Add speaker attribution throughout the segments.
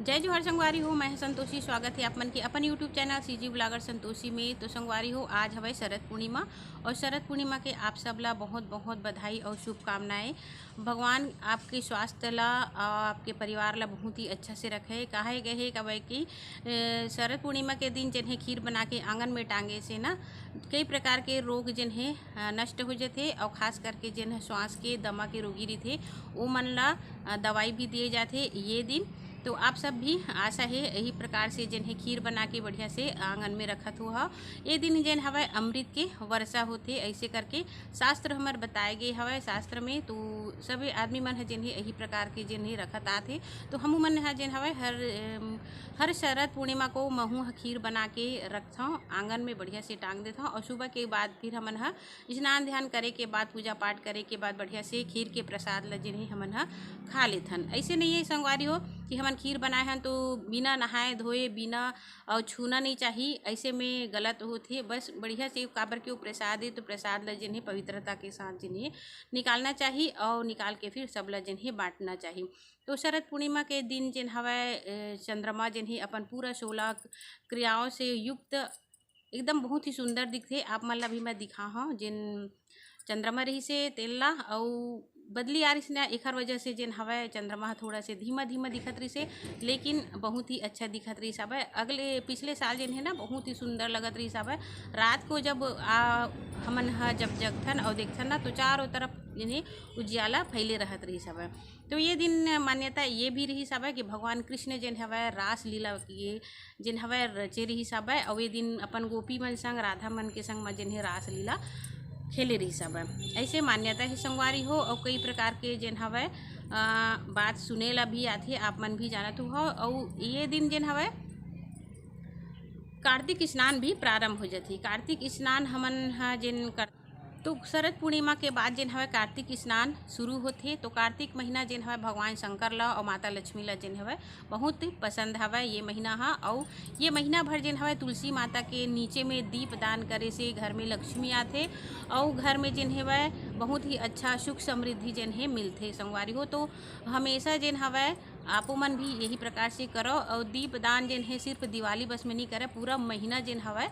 Speaker 1: जय जोहर संगवारी हो। मैं संतोषी। स्वागत है आप मन के अपन YouTube channel CG blogger Santoshi में। तो संगवारी हो, आज हवे शरद पूर्णिमा और शरद पूर्णिमा के आप सब ला बहुत बहुत बधाई और शुभकामनाएं। भगवान आपके स्वास्थ्य ला आपके परिवार ला बहुत ही अच्छा से रखे। काहे गए कहे कि शरद पूर्णिमा के दिन जिन्हें खीर बना के आंगन में टांगे से ना कई प्रकार के रोग जिन्हें नष्ट हो जाते और खास करके जिन्हें श्वास के दमा के रोगी रही वो मन ला दवाई भी दिए जाते ये दिन। तो आप सब भी आशा है यही प्रकार से जिन्हें खीर बना के बढ़िया से आंगन में रखत हुआ ये दिन जिन हवा अमृत के वर्षा होते ऐसे करके शास्त्र हमार बताए गए हवा शास्त्र में। तो सभी आदमी मन है जिन्हें यही प्रकार के जिन्हें रखत आते। तो हम मन है जिन हवा हर शरद पूर्णिमा को महू खीर बना के रखता हूँ आंगन में बढ़िया से टांग देता हूँ और सुबह के बाद फिर हमन हा स्नान ध्यान करे के बाद पूजा पाठ करे के बाद बढ़िया से खीर के प्रसाद ला जिन्हें हमन हा खा लेथन। ऐसे नहीं है संगवारी हो कि हमन खीर बनाए हैं तो बिना नहाए धोए बिना और छूना नहीं चाहिए, ऐसे में गलत होते। बस बढ़िया से काबर के प्रसाद है तो प्रसाद ला जिन्हें पवित्रता के साथ जिन्हें निकालना चाहिए और निकाल के फिर सब ला जिन्हें बांटना चाहिए। तो शरद पूर्णिमा के दिन जिन हवा चंद्रमा जिन्हें अपन पूरा 16 क्रियाओं से युक्त एकदम बहुत ही सुंदर दिखते। आप मन ला भी मैं दिखा हूँ जिन चंद्रमा रही से तेल्ला और बदली आ रही ना एक वजह से जिन हवा चंद्रमा थोड़ा से धीमा धीमा दिखत रही से लेकिन बहुत ही अच्छा दिखत रही सब है। अगले पिछले साल जिन है ना बहुत ही सुंदर लगत रही सब है। रात को जब हमन जब जगथन और देखथन ना तो चारों तरफ जिन्हें उजियाला फैले रहत रही सब है। तो ये दिन मान्यता ये भी रही सब है कि भगवान कृष्ण जिन हवा रास लीला किए जिन हवा रचे रही सब है और ये दिन अपन गोपी मन संग राधा मन के संग में जिन्हें रास लीला खेले रही सब ऐसे मान्यता है संगवारी हो। और कई प्रकार के जिन हवा बात सुने ला भी आती आप मन भी जानत हो। और ये दिन जिन हवा कार्तिक स्नान भी प्रारंभ हो जाती। कार्तिक स्नान हमन जिन कर तो शरद पूर्णिमा के बाद जिन हवा कार्तिक स्नान शुरू होते। तो कार्तिक महीना जिन हवा भगवान शंकर ला और माता लक्ष्मी ला जिन हवा बहुत पसंद हवा ये महीना हा। और ये महीना भर जिन हवा तुलसी माता के नीचे में दीप दान करे से घर में लक्ष्मी आते और घर में जिन हवा बहुत ही अच्छा सुख समृद्धि जिन है मिलते संगवारी हो। तो हमेशा जिन हवा आपो मन भी यही प्रकार से करो और दीप दान जिन है सिर्फ दिवाली बस में नहीं करे, पूरा महीना जिन हवा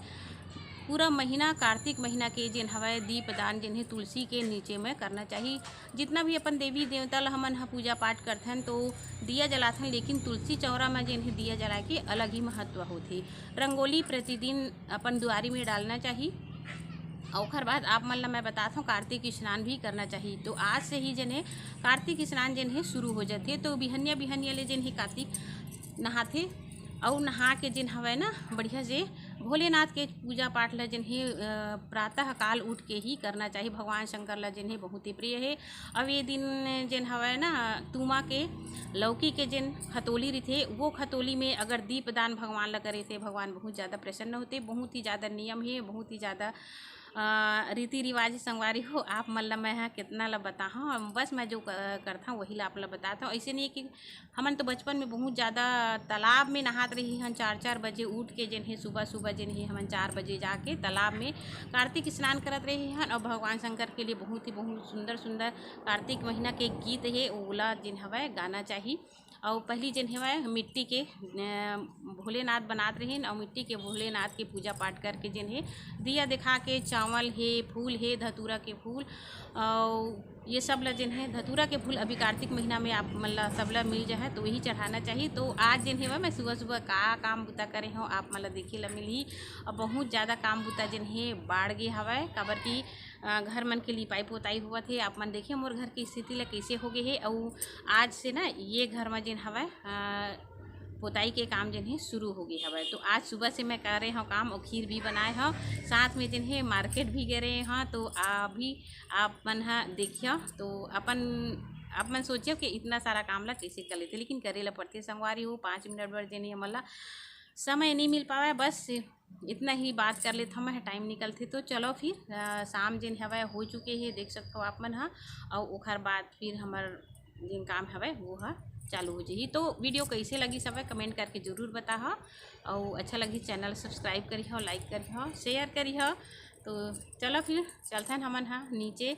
Speaker 1: पूरा महीना कार्तिक महीना के जिन हवाए दीप दान जिन्हें तुलसी के नीचे में करना चाहिए। जितना भी अपन देवी देवता ला हमन पूजा पाठ करथन तो दिया जलाथन, लेकिन तुलसी चौरा में जिन्हें दिया जला के अलग ही महत्व होती। रंगोली प्रतिदिन अपन दुआरी में डालना चाहिए और ओखर बाद आप मन ला मैं बताता हूँ कार्तिक स्नान भी करना चाहिए। तो आज से ही जिन्हें कार्तिक स्नान जिन्हें शुरू हो जाते। तो बिहनिया बिहनिया ले जिन्हें कार्तिक नहाते और नहा के जिन हवा ना बढ़िया से भोलेनाथ के पूजा पाठ ला जिन्हें प्रातः काल उठ के ही करना चाहिए। भगवान शंकर ला जिन्हें बहुत ही प्रिय है। अब ये दिन जिन हवा ना तुमा के लौकी के जिन खतोली रही वो खतोली में अगर दीप दान भगवान ला करे थे भगवान बहुत ज़्यादा प्रसन्न होते। बहुत ही ज़्यादा नियम है, बहुत ही ज़्यादा रीति रिवाज संगवारी हो। आप मन ला मैं कितना ला बता हूँ, बस मैं जो करता हूँ वही ला आप ला बताता हूँ। ऐसे नहीं कि हमन तो बचपन में बहुत ज़्यादा तालाब में नहात रही हैं 4-4 बजे उठ के जिन्हें सुबह सुबह जिन्हें हमन 4 बजे जाके तालाब में कार्तिक स्नान करत रहे हैं। और भगवान शंकर के लिए बहुत ही बहुत सुंदर सुंदर कार्तिक महीना के गीत है ओला जिन हवा गाना चाहिए। और पहली जिन हवा मिट्टी के भोलेनाथ बनात रहे और मिट्टी के भोलेनाथ के पूजा पाठ करके जिन्हें दिया दिखा के चावल है फूल है धतूरा के फूल और ये सब ला जिन्हें धतूरा के फूल अभी कार्तिक महीना में आप मतलब सब ला मिल जाए तो वही चढ़ाना चाहिए। तो आज जिन्हें हुआ मैं सुबह सुबह का काम बुता करे हूँ आप मतलब देखे ला मिली और बहुत ज़्यादा काम बुता जिन्हें बाढ़ गए हवा काबर की घर मन के लिपाई पोताई हुआ थे। आप मन देखिए मोर घर की स्थिति ला कैसे हो गई है। और आज से ना ये घर में जिन हवा पोताई के काम जिन्हें शुरू हो गई हवा। तो आज सुबह से मैं कर रहे हूँ काम और खीर भी बनाए हूँ, साथ में जिन्हें मार्केट भी गए रहे हैं। तो अभी आप मन देखिए तो अपन सोचिए कि इतना सारा काम ला कैसे कर लेते, लेकिन करे ला पड़ते संगवारी हो। 5 मिनट भर जिन्हें हमला समय नहीं मिल पावा, बस इतना ही बात कर लेते हम टाइम निकलते। तो चलो फिर शाम जिन हवा हो चुके हैं देख सकते हो आप मन और ओखर बाद फिर हमार जिन काम हवा वो चालू हो जाइए। तो वीडियो कैसे लगी सब कमेंट करके ज़रूर बता और अच्छा लगी चैनल सब्सक्राइब करी हो, लाइक करी हो, शेयर करी हो। तो चलो फिर चलते हैं हमन हाँ नीचे।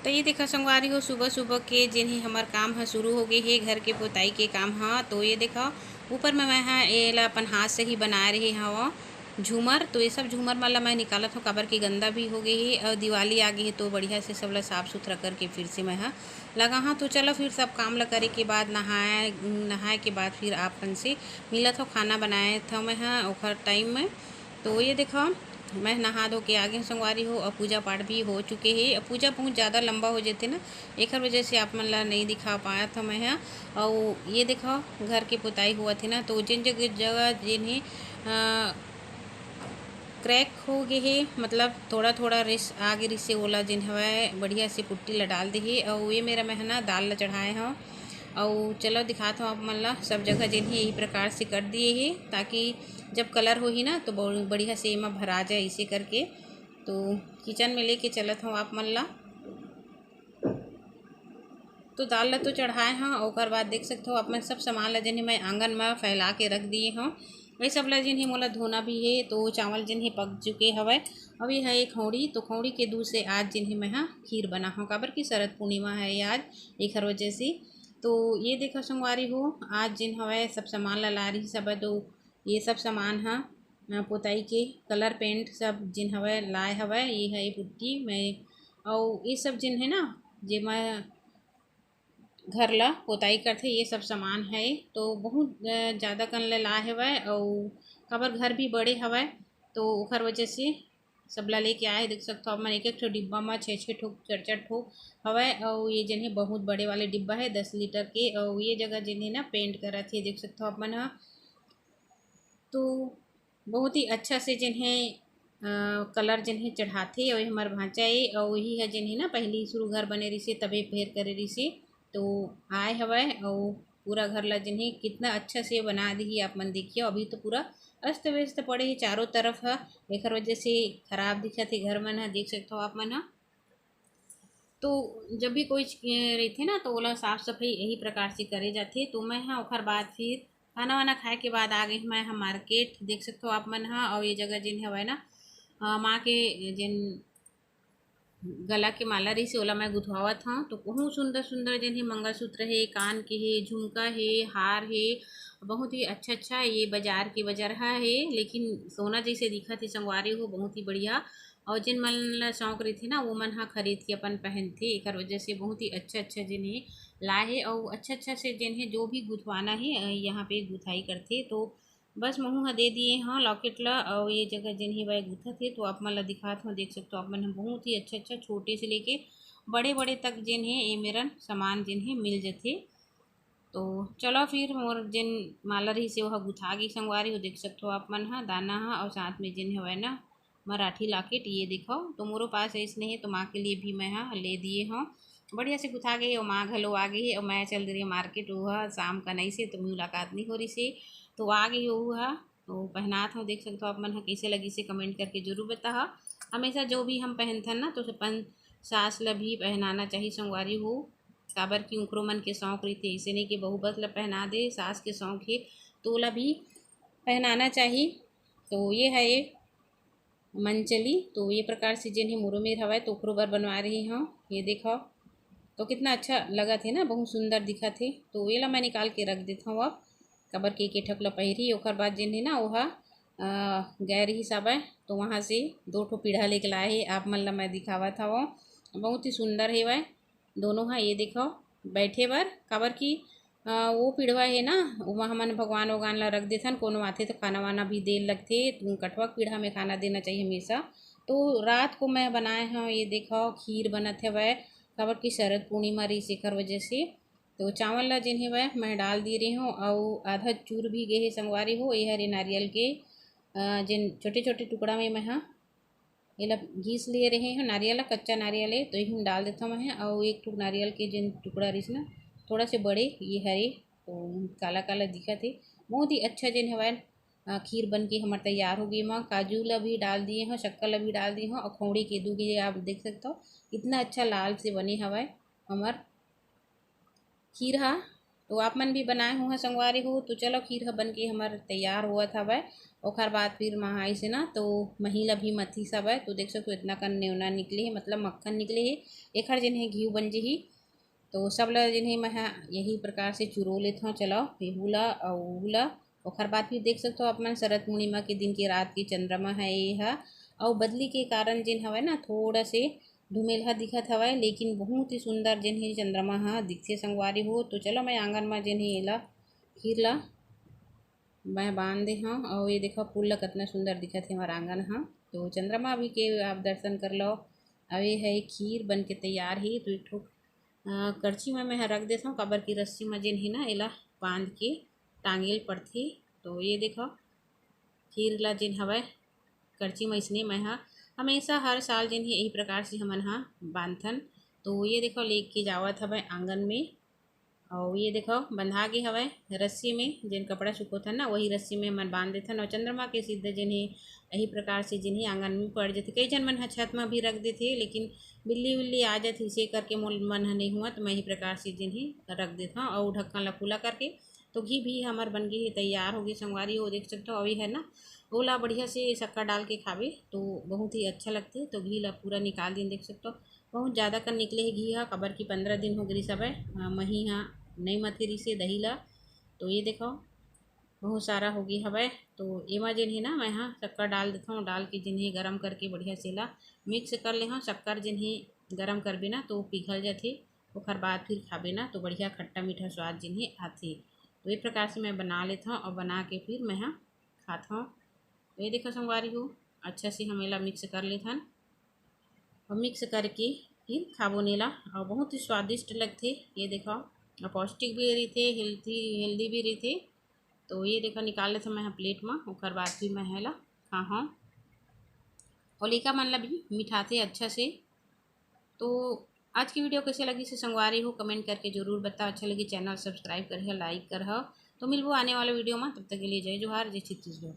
Speaker 1: तो ये देखा संगवारी हो सुबह सुबह के जिन्हें हमार काम है शुरू हो गए है घर के पोताई के काम हाँ। तो ये देखा ऊपर में मैं हाँ ये ला अपन हाथ से ही बना रही हूँ झूमर। तो ये सब झूमर वाला मैं निकालत हूँ काबर की गंदा भी हो गई है और दिवाली आ गई है तो बढ़िया से सब ला साफ़ सुथरा करके फिर से मैं हाँ लगा हाँ। तो चलो फिर सब काम ला करे के बाद नहाए के बाद फिर आपन से मिलत हो खाना बनाए था मैं हाँ ओखर टाइम में। तो ये देखो मैं नहा धो के आगे संगवारी हो और पूजा पाठ भी हो चुके हैं। अब पूजा बहुत ज़्यादा लंबा हो जाते ना एक वजह से आप मन ला नहीं दिखा पाया था मैं यहाँ। और ये देखो घर के पुताई हुआ थे ना तो जिन जगह जिन्हें क्रैक हो गए है मतलब थोड़ा थोड़ा रिस आगे रिस से ओला जिन हवा बढ़िया से पुट्टी ला डाल दी है। और ये मेरा मैं ना दाल ला चढ़ाए हूँ और चलो दिखाता हूँ आप मन ला सब जगह जिन्हें यही प्रकार से कर दिए है ताकि जब कलर हो ही ना तो बढ़िया से एमा भरा जाए इसे करके। तो किचन में लेके चलत हूँ आप मन ला। तो दाल ला तो चढ़ाए हाँ और बाद देख सकते हो आप मैं सब सामान ला जिन्हें मैं आंगन में फैला के रख दिए हूँ। वही सब ला जिन्हें मोला धोना भी है। तो चावल जिन्हें पक चुके हवे अभी है एक खौड़ी तो खौड़ी के दूध से आज जिन्हें मैं हाँ खीर बना हूँ काबर की शरद पूर्णिमा है ये आज एक हर वजह से। तो ये देखो संगवारी हो आज जिन हवे सब सामान ला रही सब है। तो ये सब सामान हाँ पोताई के कलर पेंट सब जिन हवे लाए हवे ये है ये पुट्टी मैं और ये सब जिन है ना जे मैं घर ला पोताई करथे ये सब सामान है। तो बहुत ज़्यादा कन ले लाए हवय और काबर घर भी बड़े हवय तो ओखर वजह से सब ला लेके आए देख सकते हो आप मन एक एक ठो डिब्बा में 6-6 ठो 4-4 ठो हवय। और ये जिन्हें बहुत बड़े वाले डिब्बा है 10 लीटर के और ये जगह जिन्हें ना पेंट करा थे देख सकते हो आप मन। तो बहुत ही अच्छा से जिन्हें कलर जिन्हें चढ़ाथे और हमार भांचा है और वही है जिन्हें ना पहली शुरू घर बने रही से तबे फेर करे रही से। तो आए हवय और पूरा घर ला जिन्हें कितना अच्छा से बना दी आप मन देखिए। अभी तो पूरा अस्त व्यस्त पड़े ही चारों तरफ है एक वजह से खराब दिखत है घर मन है देख सकते हो आप मन है। तो जब भी कोई रहते ना तो ओला साफ़ सफाई यही प्रकार से करे जाते। तो मैं हाँ ओखर बाद फिर खाना वाना खाए के बाद आ गई मैं हाँ मार्केट देख सकते हो आप मन हाँ। और ये जगह जिन हवय ना माँ के जिन गला के माला रही से ओला मैं गुथवावत हूँ। तो बहुत सुंदर सुंदर जिन मंगलसूत्र है कान के है झुमका है हार है बहुत ही अच्छा अच्छा ये बाजार के बाजार है लेकिन सोना जैसे दिखत है संगवारी हो बहुत ही बढ़िया। और जिन मन ला शौक रही थी ना वो मन हाँ खरीद के अपन पहनते एक वजह से बहुत ही अच्छा अच्छा जिन्हें लाए है और अच्छा अच्छा से जिन्हें जो भी गुथवाना है यहाँ पे गुथाई करते। तो बस महू ह दे दिए हाँ लॉकेट ला और ये जगह जिन्हें वह गुथा थे तो आप मन ला दिखात हूँ देख सकते हो आप मन बहुत ही अच्छा अच्छा छोटे से लेके बड़े बड़े तक जिन्हें ये मेरन सामान जिन्हें मिल जाते। तो चलो फिर मोर जिन माला रही से वह गुथा गई संगवारी हो देख सकते हो आप मन हाँ दाना हाँ और साथ में जिन है ना मराठी लॉकेट ये देखो। तो मोरो पास ऐसने है तो माँ के लिए भी मैं हाँ ले दिए हूँ बढ़िया से गुथा गई और माँ घलो आ गई और मैं चल रही मार्केट वह शाम का नहीं से तो मुलाकात नहीं हो रही से तो आ गई वो है। तो पहनात हूँ देख सकते हो आप मन हाँ कैसे लगी से कमेंट करके जरूर बता। हमेशा जो भी हम पहनते ना तो अपन सास ला भी पहनाना चाहिए संगवारी हो काबर की उकरो मन के शौक रही थे इसे नहीं कि बहू बस ला पहना दे सास के शौक है तो ला भी पहनाना चाहिए। तो ये है ये मनचली तो ये प्रकार से जिन्हें मुरो में हवा तो ओकरो बर बनवा रही हूँ ये देखो। तो कितना अच्छा लगा थे ना बहुत सुंदर दिखा थे। तो ये ला मैं निकाल के रख देता हूँ अब कबर के ठक ला पहिरी ओखर बाद जिन्हें ना वह गए रही सब है तो वहाँ से 2 ठो पीढ़ा लेके लाए है आप मन ला मैं दिखावा था वो बहुत ही सुंदर है वह दोनों है ये देखो बैठे बर काबर की वो पीढ़वा है ना वहाँ हमन भगवान वगवान ला रख देथन कोनो आथे तो खाना वाना भी दे लगथे कटवा पीढ़ा में खाना देना चाहिए हमेशा। तो रात को मैं बनाए हैं ये देखो खीर बनत है वह काबर की शरद पूर्णिमा रही शेखर वजह से। तो चावल ला जिन्हें वह मैं डाल दे रही हूँ और आधा चूर भी गए है संगवारी हो ये हरे नारियल के जिन छोटे छोटे टुकड़ा में मैं हाँ ये ला घीस ले रहे हैं नारियल कच्चा नारियल है तो यही डाल देता मैं और एक टुक नारियल के जिन टुकड़ा रही ना थोड़ा से बड़े ये हरे तो काला काला दिखा थे बहुत ही अच्छा जिन हवा खीर बन के हमारे तैयार हो गई माँ काजू ला भी डाल दिए हैं शक्कर ला भी डाल दिए हैं और खौड़ी के दूगी आप देख सकते हो इतना अच्छा लाल से बने हवा हमार खीर हा। तो आप मन भी बनाए हुआ संगवारी हो। तो चलो खीर ह बन के हमार तैयार हुआ था वह। ओखर बाद फिर महाई से ना तो महिला भी मथी सब है। तो देख सकते हो इतना कन नेवना निकले है, मतलब मक्खन निकले है। एखर जिन्हें घी बन जी। तो सब ला जिन्हें मैं यही प्रकार से चुरो लेते हूँ। चलो एहूला और उहूला। ओखर बाद फिर देख सकते हो अपन शरद पूर्णिमा के दिन के रात के चंद्रमा है ये है। और बदली के कारण जिन हवे ना थोड़ा से धुमेलहा दिखत हवय, लेकिन बहुत ही सुंदर जिन हे चंद्रमा ह दिखथे संगवारी हो। तो चलो मैं आंगन में जिन हे एला खीर ला मैं बांध दे हूँ। और ये देखो फूल ला कितना सुंदर दिखत है हमारा आंगन ह। तो चंद्रमा भी के आप दर्शन कर लो। अब ये है खीर बन के तैयार ही। तो एक ठो करछी में मैं रख देता हूँ, काबर की रस्सी में जिन है ना एला बांध के टांगेल पड़थे। तो ये देखो खीर ला जिन हवय करछी में इसने मैं हमेशा हर साल जिन यही प्रकार से हमन बांधथन। तो ये देखो लेके जावत हवय आंगन में। और ये देखो बंधा के हवय रस्सी में, जिन कपड़ा सुखोथन ना वही रस्सी में मन बांध देथन। और चंद्रमा के सीधे जिन्हें यही प्रकार से जिन्हें आंगन में पड़ जाते। कई जन मन छत में भी रख देते, लेकिन बिल्ली विल्ली आ जाती इसे करके मोल मन नहीं हुआ। तो मैं यही प्रकार से जिन्हें रख देता हूँ और ढक्कन ला खुला करके। तो घी भी हमार बन गई है, तैयार हो गई संगवारी हो। देख सकते हो अभी है ना ओला बढ़िया से शक्कर डाल के खावे तो बहुत ही अच्छा लगते। तो घी ला पूरा निकाल दिन देख सकते हो बहुत ज़्यादा कर निकले है घी कबर की 15 दिन हो गई सब है मही नहीं मथेरी से दही ला। तो ये देखो बहुत सारा हो गई हवै। तो एमा जिन है ना मैं शक्कर डाल देता हूँ, डाल के जिन्हें गरम करके बढ़िया से ला मिक्स कर ले हाँ। शक्कर जिन्हें गरम करबे ना तो पिघल जाते, ओखर बाद फिर खाबे ना तो बढ़िया खट्टा मीठा स्वाद जिन्हें आते। तो ये प्रकार से मैं बना लेता हूँ और बना के फिर मैं खाता हूँ। तो ये देखो संगवारी हो अच्छा से हमेला मिक्स कर लेथन और मिक्स करके फिर खाबो नेला। और बहुत ही स्वादिष्ट लगते ये देखो, और पौष्टिक भी रहते, हेल्दी भी रहते। तो ये देखो निकाल लेते मैं प्लेट में, ओकर बाद फिर मैं हेला खा हाँ। और लेका मन ला भी मिठाते अच्छा से। तो आज की वीडियो कैसे लगी से संगवारी हो कमेंट करके जरूर बताओ। अच्छा लगी चैनल सब्सक्राइब कर लाइक कर। तो मिलबो आने वाले वीडियो में, तब तक के लिए जय जोहार जय छत्तीसगढ़।